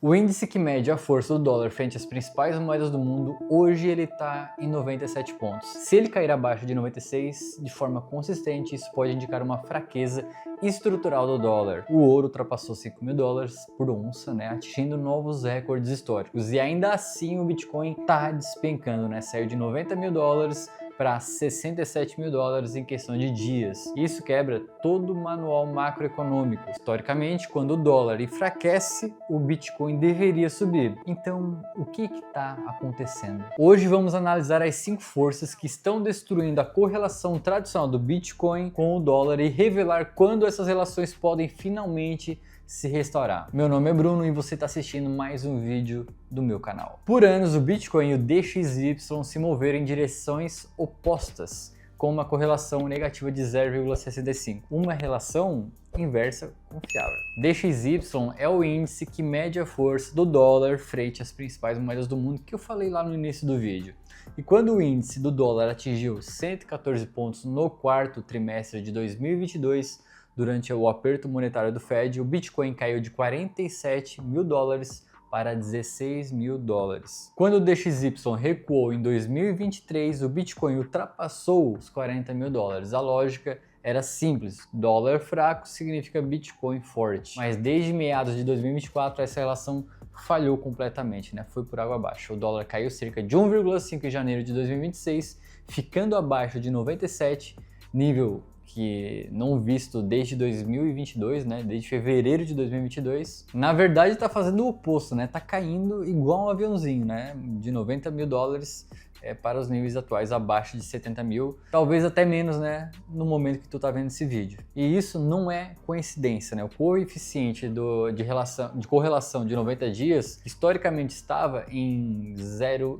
O índice que mede a força do dólar frente às principais moedas do mundo, hoje ele está em 97 pontos. Se ele cair abaixo de 96 de forma consistente, isso pode indicar uma fraqueza estrutural do dólar. O ouro ultrapassou $5.000 por onça, atingindo novos recordes históricos. E ainda assim o Bitcoin está despencando, saiu de $90.000 para $67.000 em questão de dias. Isso quebra todo o manual macroeconômico. Historicamente, quando o dólar enfraquece, o Bitcoin deveria subir. Então, o que está acontecendo? Hoje vamos analisar as 5 forças que estão destruindo a correlação tradicional do Bitcoin com o dólar e revelar quando essas relações podem finalmente se restaurar. Meu nome é Bruno e você está assistindo mais um vídeo do meu canal. Por anos, o Bitcoin e o DXY se moveram em direções opostas, com uma correlação negativa de 0,65, uma relação inversa confiável. DXY é o índice que mede a força do dólar frente às principais moedas do mundo, que eu falei lá no início do vídeo. E quando o índice do dólar atingiu 114 pontos no quarto trimestre de 2022, durante o aperto monetário do Fed, o Bitcoin caiu de $47.000 para $16.000. Quando o DXY recuou em 2023, o Bitcoin ultrapassou os $40.000. A lógica era simples: dólar fraco significa Bitcoin forte. Mas desde meados de 2024 essa relação falhou completamente, foi por água abaixo. O dólar caiu cerca de 1,5 em janeiro de 2026, ficando abaixo de 97, nível que não visto desde 2022, desde fevereiro de 2022. Na verdade está fazendo o oposto, tá caindo igual um aviãozinho, de $90.000 para os níveis atuais, abaixo de 70 mil, talvez até menos, no momento que tu tá vendo esse vídeo. E isso não é coincidência, o coeficiente de correlação de 90 dias, historicamente estava em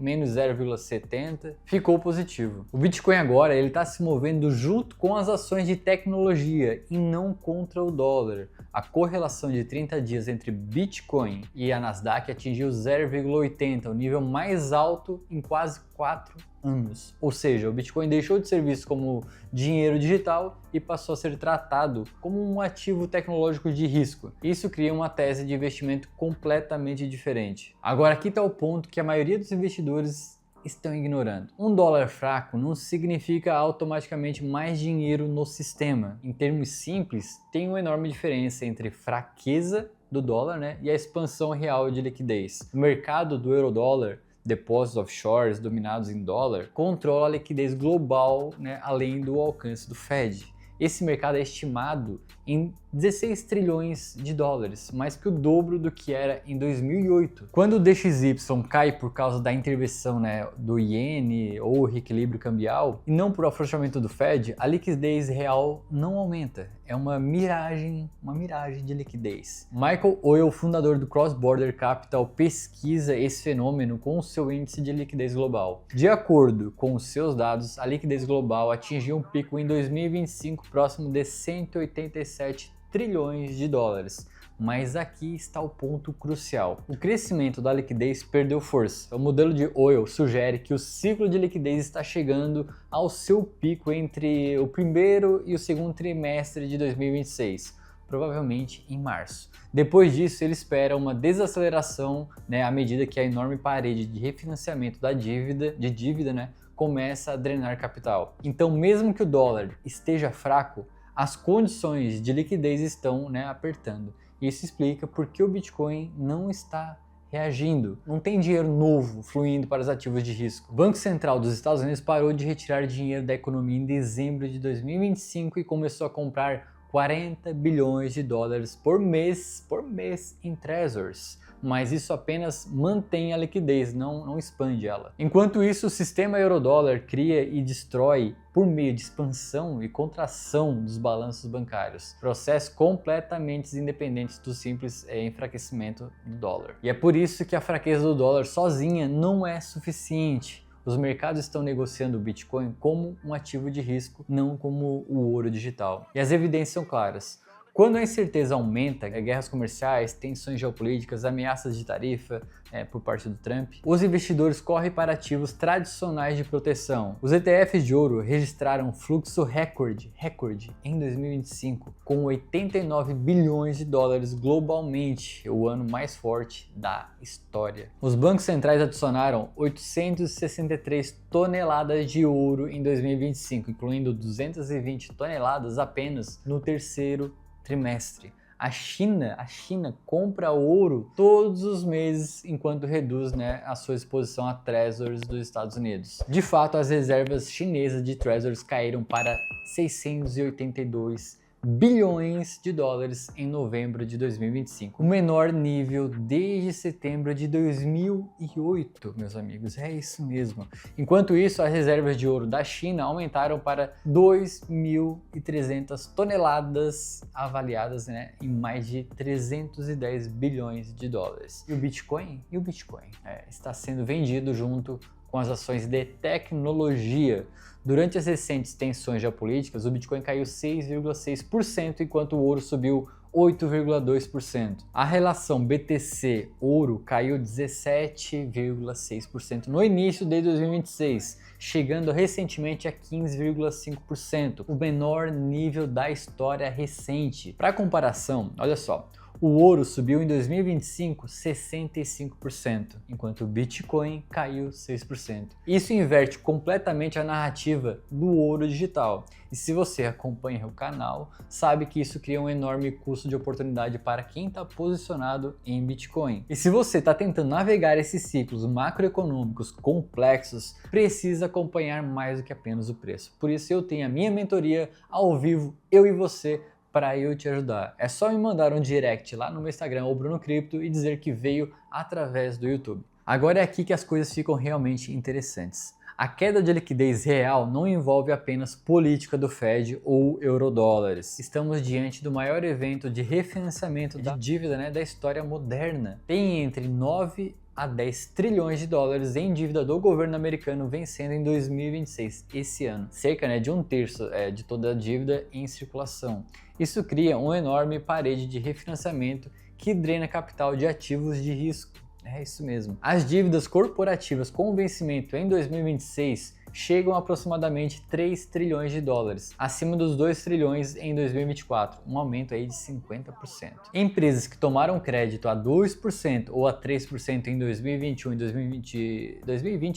menos 0,70, ficou positivo. O Bitcoin agora ele está se movendo junto com as ações de tecnologia e não contra o dólar. A correlação de 30 dias entre Bitcoin e a Nasdaq atingiu 0,80, o nível mais alto em quase 4 anos. Ou seja, o Bitcoin deixou de ser visto como dinheiro digital e passou a ser tratado como um ativo tecnológico de risco. Isso cria uma tese de investimento completamente diferente. Agora aqui está o ponto que a maioria dos investidores estão ignorando. Um dólar fraco não significa automaticamente mais dinheiro no sistema. Em termos simples, tem uma enorme diferença entre fraqueza do dólar e a expansão real de liquidez. O mercado do euro-dólar, depósitos offshores dominados em dólar, controla a liquidez global, além do alcance do Fed. Esse mercado é estimado em 16 trilhões de dólares, mais que o dobro do que era em 2008. Quando o DXY cai por causa da intervenção do iene ou reequilíbrio cambial, e não por afrouxamento do Fed, a liquidez real não aumenta. É uma miragem de liquidez. Michael Oyle, fundador do Cross Border Capital, pesquisa esse fenômeno com o seu índice de liquidez global. De acordo com os seus dados, a liquidez global atingiu um pico em 2025 próximo de 187 trilhões de dólares. Mas aqui está o ponto crucial. O crescimento da liquidez perdeu força. O modelo de Oyle sugere que o ciclo de liquidez está chegando ao seu pico entre o primeiro e o segundo trimestre de 2026, provavelmente em março. Depois disso, ele espera uma desaceleração, à medida que a enorme parede de refinanciamento da dívida começa a drenar capital. Então, mesmo que o dólar esteja fraco, as condições de liquidez estão apertando. Isso explica por que o Bitcoin não está reagindo. Não tem dinheiro novo fluindo para os ativos de risco. O Banco Central dos Estados Unidos parou de retirar dinheiro da economia em dezembro de 2025 e começou a comprar 40 bilhões de dólares por mês em treasuries. Mas isso apenas mantém a liquidez, não expande ela. Enquanto isso, o sistema eurodólar cria e destrói por meio de expansão e contração dos balanços bancários, processos completamente independentes do simples enfraquecimento do dólar. E é por isso que a fraqueza do dólar sozinha não é suficiente. Os mercados estão negociando o Bitcoin como um ativo de risco, não como o ouro digital. E as evidências são claras. Quando a incerteza aumenta, guerras comerciais, tensões geopolíticas, ameaças de tarifa por parte do Trump, os investidores correm para ativos tradicionais de proteção. Os ETFs de ouro registraram um fluxo recorde em 2025, com 89 bilhões de dólares globalmente, o ano mais forte da história. Os bancos centrais adicionaram 863 toneladas de ouro em 2025, incluindo 220 toneladas apenas no terceiro trimestre. A China compra ouro todos os meses enquanto reduz a sua exposição a Treasuries dos Estados Unidos. De fato, as reservas chinesas de Treasuries caíram para 682 bilhões de dólares em novembro de 2025, o menor nível desde setembro de 2008, meus amigos, é isso mesmo. Enquanto isso, as reservas de ouro da China aumentaram para 2.300 toneladas, avaliadas em mais de 310 bilhões de dólares. E o Bitcoin? Está sendo vendido junto com as ações de tecnologia. Durante as recentes tensões geopolíticas, o Bitcoin caiu 6,6%, enquanto o ouro subiu 8,2%. A relação BTC-ouro caiu 17,6% no início de 2026, chegando recentemente a 15,5%, o menor nível da história recente. Para comparação, olha só, o ouro subiu em 2025 65%, enquanto o Bitcoin caiu 6%. Isso inverte completamente a narrativa do ouro digital. E se você acompanha o canal, sabe que isso cria um enorme custo de oportunidade para quem está posicionado em Bitcoin. E se você está tentando navegar esses ciclos macroeconômicos complexos, precisa acompanhar mais do que apenas o preço. Por isso eu tenho a minha mentoria ao vivo, eu e você, para eu te ajudar. É só me mandar um direct lá no meu Instagram, o Bruno Cripto, e dizer que veio através do YouTube. Agora é aqui que as coisas ficam realmente interessantes. A queda de liquidez real não envolve apenas política do Fed ou eurodólares. Estamos diante do maior evento de refinanciamento de dívida da história moderna. Tem entre 9 a 10 trilhões de dólares em dívida do governo americano vencendo em 2026, esse ano. Cerca de um terço de toda a dívida em circulação. Isso cria uma enorme parede de refinanciamento que drena capital de ativos de risco. É isso mesmo. As dívidas corporativas com vencimento em 2026 chegam a aproximadamente 3 trilhões de dólares, acima dos 2 trilhões em 2024, um aumento aí de 50%. Empresas que tomaram crédito a 2% ou a 3% em 2021 e 2020 e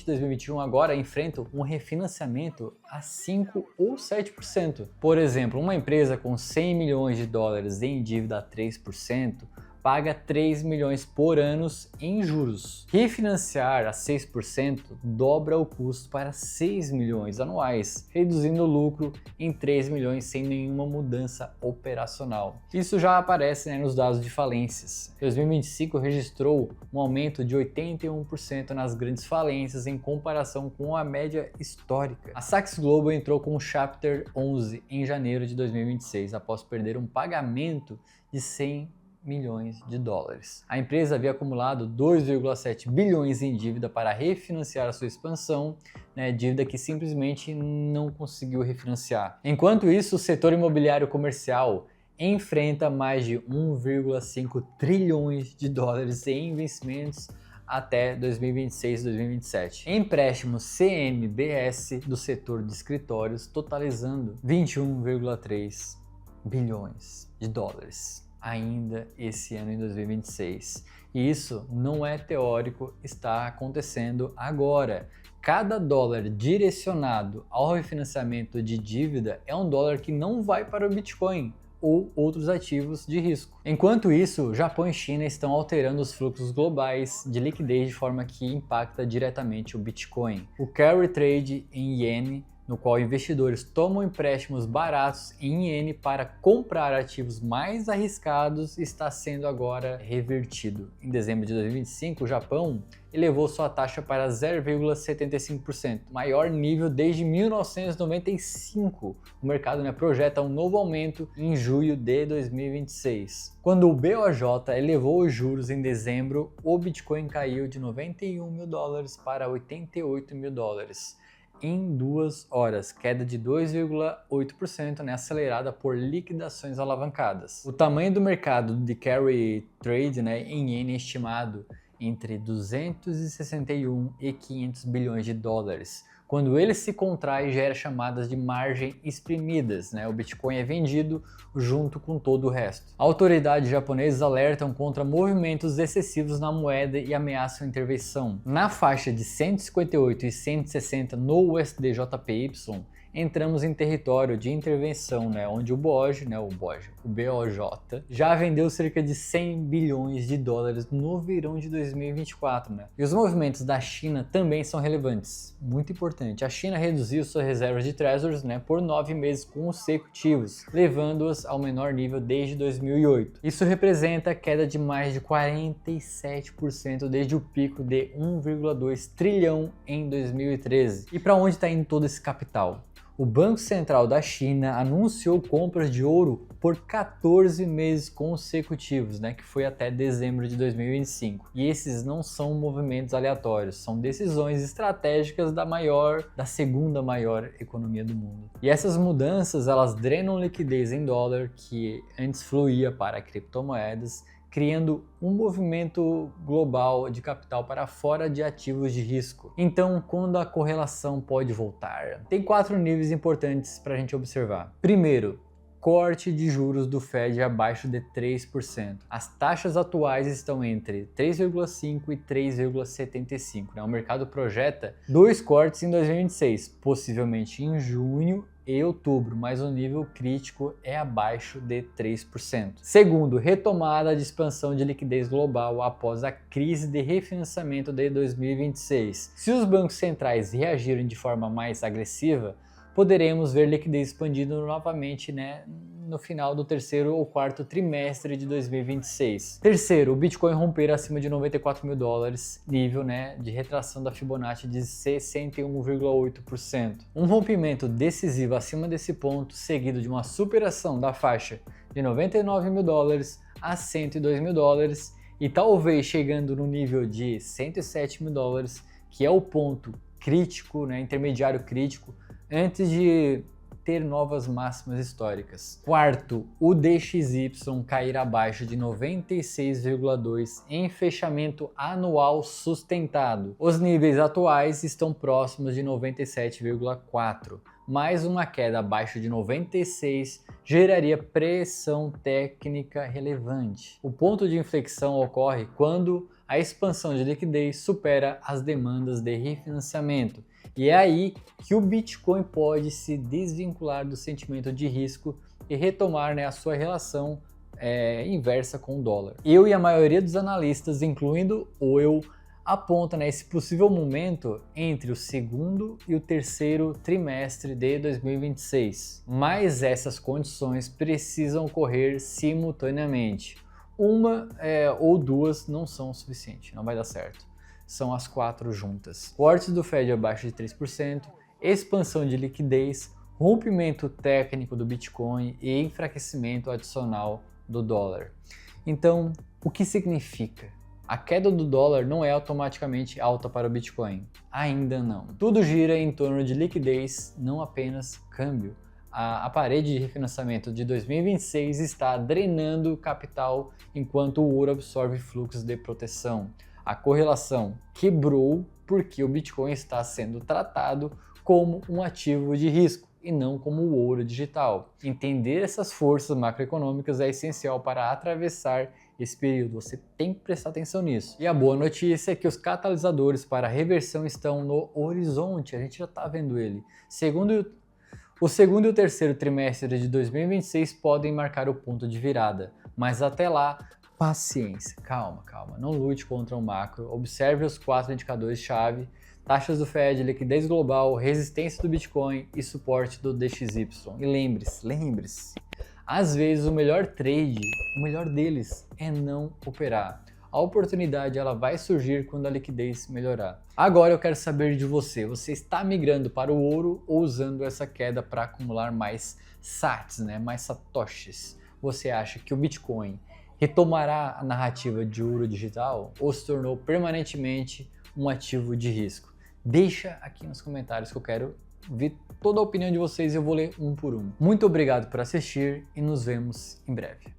2021 agora enfrentam um refinanciamento a 5 ou 7%. Por exemplo, uma empresa com 100 milhões de dólares em dívida a 3%, paga 3 milhões por ano em juros. Refinanciar a 6% dobra o custo para 6 milhões anuais, reduzindo o lucro em 3 milhões sem nenhuma mudança operacional. Isso já aparece nos dados de falências. 2025 registrou um aumento de 81% nas grandes falências em comparação com a média histórica. A Saks Global entrou com o Chapter 11 em janeiro de 2026, após perder um pagamento de 100 milhões de dólares. A empresa havia acumulado 2,7 bilhões em dívida para refinanciar a sua expansão, dívida que simplesmente não conseguiu refinanciar. Enquanto isso, o setor imobiliário comercial enfrenta mais de 1,5 trilhões de dólares em vencimentos até 2026 e 2027. Empréstimos CMBS do setor de escritórios totalizando 21,3 bilhões de dólares. Ainda esse ano em 2026. E isso não é teórico, está acontecendo agora. Cada dólar direcionado ao refinanciamento de dívida é um dólar que não vai para o Bitcoin ou outros ativos de risco. Enquanto isso, Japão e China estão alterando os fluxos globais de liquidez de forma que impacta diretamente o Bitcoin. O carry trade em iene, no qual investidores tomam empréstimos baratos em iene para comprar ativos mais arriscados, está sendo agora revertido. Em dezembro de 2025, o Japão elevou sua taxa para 0,75%, maior nível desde 1995. O mercado projeta um novo aumento em julho de 2026. Quando o BOJ elevou os juros em dezembro, o Bitcoin caiu de 91 mil dólares para 88 mil dólares. em 2 horas, queda de 2,8%, né, acelerada por liquidações alavancadas. O tamanho do mercado de carry trade, né, em iene é estimado entre 261 e 500 bilhões de dólares. Quando ele se contrai, gera chamadas de margem exprimidas, né? O Bitcoin é vendido junto com todo o resto. Autoridades japonesas alertam contra movimentos excessivos na moeda e ameaçam intervenção. Na faixa de 158 e 160 no USDJPY, entramos em território de intervenção, né, onde o BOJ, já vendeu cerca de 100 bilhões de dólares no verão de 2024. Né? E os movimentos da China também são relevantes, muito importante. A China reduziu suas reservas de treasuries, né, por 9 meses consecutivos, levando-as ao menor nível desde 2008. Isso representa a queda de mais de 47% desde o pico de 1,2 trilhão em 2013. E para onde está indo todo esse capital? O Banco Central da China anunciou compras de ouro por 14 meses consecutivos, né, que foi até dezembro de 2025. E esses não são movimentos aleatórios, são decisões estratégicas da segunda maior economia do mundo. E essas mudanças, elas drenam liquidez em dólar que antes fluía para criptomoedas, criando um movimento global de capital para fora de ativos de risco. Então, quando a correlação pode voltar? Tem 4 níveis importantes para a gente observar. Primeiro, corte de juros do Fed abaixo de 3%. As taxas atuais estão entre 3,5% e 3,75%. Né? O mercado projeta 2 cortes em 2026, possivelmente em junho e outubro, mas o nível crítico é abaixo de 3%. Segundo, retomada de expansão de liquidez global após a crise de refinanciamento de 2026. Se os bancos centrais reagirem de forma mais agressiva, poderemos ver liquidez expandindo novamente, né, no final do terceiro ou quarto trimestre de 2026. Terceiro, o Bitcoin romper acima de 94 mil dólares, nível, né, de retração da Fibonacci de 61,8%. Um rompimento decisivo acima desse ponto, seguido de uma superação da faixa de 99 mil dólares a 102 mil dólares e talvez chegando no nível de 107 mil dólares, que é o ponto crítico, né, intermediário crítico, antes de ter novas máximas históricas. Quarto, o DXY cair abaixo de 96,2 em fechamento anual sustentado. Os níveis atuais estão próximos de 97,4. Mais uma queda abaixo de 96 geraria pressão técnica relevante. O ponto de inflexão ocorre quando a expansão de liquidez supera as demandas de refinanciamento. E é aí que o Bitcoin pode se desvincular do sentimento de risco e retomar, né, a sua relação inversa com o dólar. Eu e a maioria dos analistas, incluindo eu, aponta, né, esse possível momento entre o segundo e o terceiro trimestre de 2026. Mas essas condições precisam ocorrer simultaneamente. Uma ou duas não são o suficiente, não vai dar certo. São as 4 juntas. Cortes do Fed abaixo de 3%, expansão de liquidez, rompimento técnico do Bitcoin e enfraquecimento adicional do dólar. Então, o que significa? A queda do dólar não é automaticamente alta para o Bitcoin. Ainda não. Tudo gira em torno de liquidez, não apenas câmbio. A parede de refinanciamento de 2026 está drenando capital enquanto o ouro absorve fluxos de proteção. A correlação quebrou porque o Bitcoin está sendo tratado como um ativo de risco e não como o ouro digital. Entender essas forças macroeconômicas é essencial para atravessar esse período. Você tem que prestar atenção nisso. E a boa notícia é que os catalisadores para a reversão estão no horizonte. A gente já está vendo ele. O segundo e o terceiro trimestre de 2026 podem marcar o ponto de virada, mas até lá, paciência, calma, não lute contra o macro, observe os 4 indicadores-chave, taxas do Fed, liquidez global, resistência do Bitcoin e suporte do DXY. E lembre-se, às vezes o melhor trade, o melhor deles é não operar. A oportunidade ela vai surgir quando a liquidez melhorar. Agora eu quero saber de você, você está migrando para o ouro ou usando essa queda para acumular mais sats, né, mais satoshis? Você acha que o Bitcoin retomará a narrativa de ouro digital ou se tornou permanentemente um ativo de risco? Deixa aqui nos comentários que eu quero ver toda a opinião de vocês e eu vou ler um por um. Muito obrigado por assistir e nos vemos em breve.